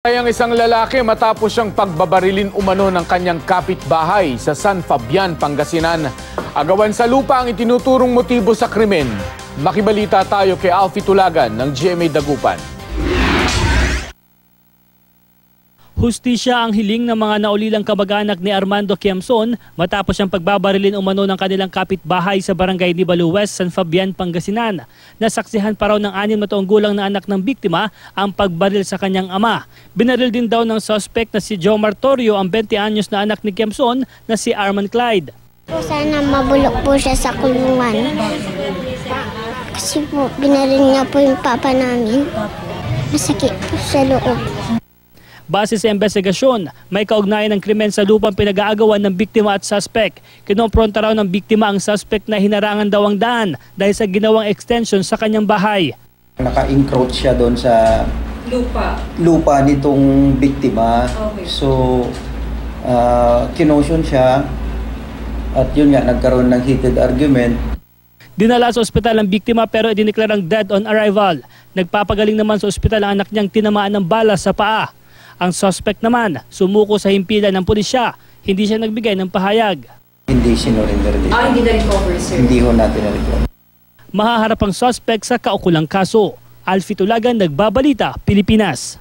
Ang isang lalaki matapos siyang pagbabarilin umano ng kanyang kapitbahay sa San Fabian, Pangasinan. Agawan sa lupa ang itinuturong motibo sa krimen. Makibalita tayo kay Alfie Tulagan ng GMA Dagupan. Hustisya ang hiling ng mga naulilang kamag-anak ni Armando Quiamson matapos siyang pagbabarilin umano ng kanilang kapitbahay sa barangay Nibalo West, San Fabian, Pangasinan. Nasaksihan pa raw ng 6 na taong gulang na anak ng biktima ang pagbaril sa kanyang ama. Binaril din daw ng suspect na si Jomar Torrio ang 20 anyos na anak ni Quiamson na si Arman Clyde. Sana mabulok po siya sa kulungan. Kasi po binaril niya po yung papa namin. Masakit po sa loob. Base sa investigasyon, may kaugnayan ng krimen sa lupang pinag-aagawan ng biktima at suspect. Kinompronta raw ng biktima ang suspect na hinarangan daw ang daan dahil sa ginawang extension sa kanyang bahay. Naka-encroach siya doon sa lupa nitong biktima. Okay. So, kinotion siya at yun nga, nagkaroon ng heated argument. Dinala sa ospital ang biktima pero idineklarang dead on arrival. Nagpapagaling naman sa ospital ang anak niyang tinamaan ng bala sa paa. Ang suspect naman, sumuko sa himpilan ng pulisya. Hindi siya nagbigay ng pahayag. Hindi sinurinder din. Hindi na-recover, sir? Hindi ho natin na-recover. Mahaharap ang suspect sa kaukulang kaso. Alfie Tulagan, Nagbabalita, Pilipinas.